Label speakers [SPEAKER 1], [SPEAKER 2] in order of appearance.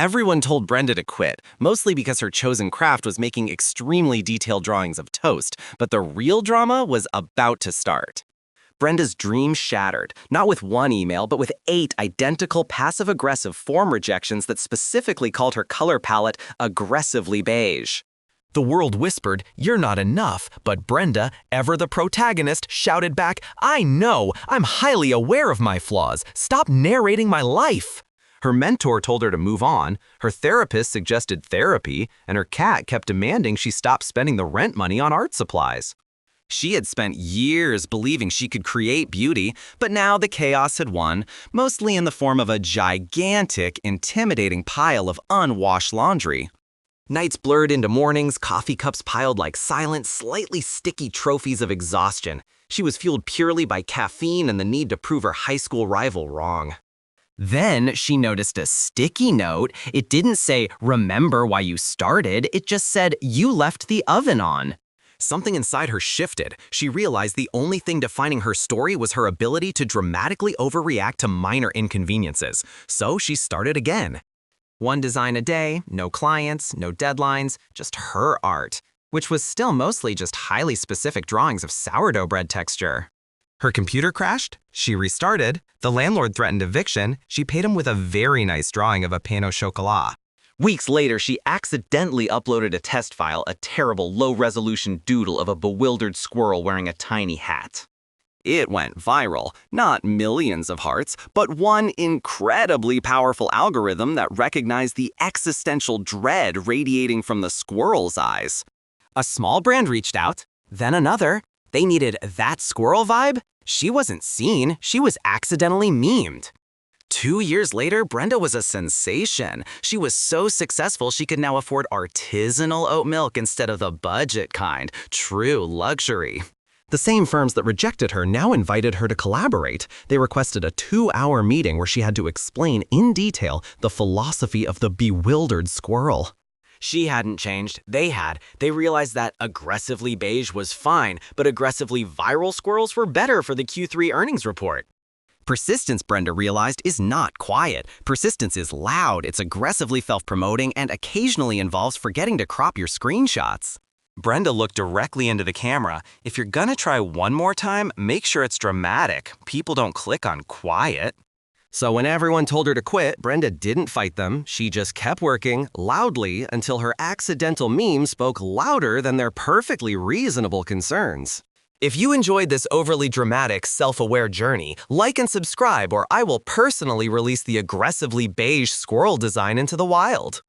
[SPEAKER 1] Everyone told Brenda to quit, mostly because her chosen craft was making extremely detailed drawings of toast, but the real drama was about to start. Brenda's dream shattered, not with one email, but with 8 identical passive-aggressive form rejections that specifically called her color palette aggressively beige.
[SPEAKER 2] The world whispered, "You're not enough," but Brenda, ever the protagonist, shouted back, "I know! I'm highly aware of my flaws. Stop narrating my life!" Her mentor told her to move on, her therapist suggested therapy, and her cat kept demanding she stop spending the rent money on art supplies.
[SPEAKER 1] She had spent years believing she could create beauty, but now the chaos had won, mostly in the form of a gigantic, intimidating pile of unwashed laundry. Nights blurred into mornings, coffee cups piled like silent, slightly sticky trophies of exhaustion. She was fueled purely by caffeine and the need to prove her high school rival wrong. Then she noticed a sticky note. It didn't say, "Remember why you started," it just said, "You left the oven on." Something inside her shifted. She realized the only thing defining her story was her ability to dramatically overreact to minor inconveniences. So she started again. One design a day, no clients, no deadlines, just her art, which was still mostly just highly specific drawings of sourdough bread texture. Her computer crashed. She restarted. The landlord threatened eviction. She paid him with a very nice drawing of a pain au chocolat. Weeks later, she accidentally uploaded a test file, a terrible low-resolution doodle of a bewildered squirrel wearing a tiny hat. It went viral, not millions of hearts, but one incredibly powerful algorithm that recognized the existential dread radiating from the squirrel's eyes. A small brand reached out, then another. They needed that squirrel vibe. She wasn't seen, she was accidentally memed. 2 years later, Brenda was a sensation. She was so successful she could now afford artisanal oat milk instead of the budget kind. True luxury. The same firms that rejected her now invited her to collaborate. They requested a 2-hour meeting where she had to explain in detail the philosophy of the bewildered squirrel. She hadn't changed, they had. They realized that aggressively beige was fine, but aggressively viral squirrels were better for the Q3 earnings report. Persistence, Brenda realized, is not quiet. Persistence is loud, it's aggressively self-promoting, and occasionally involves forgetting to crop your screenshots. Brenda looked directly into the camera. If you're gonna try one more time, make sure it's dramatic. People don't click on quiet. So when everyone told her to quit, Brenda didn't fight them. She just kept working loudly until her accidental meme spoke louder than their perfectly reasonable concerns. If you enjoyed this overly dramatic, self-aware journey, like and subscribe or I will personally release the aggressively beige squirrel design into the wild.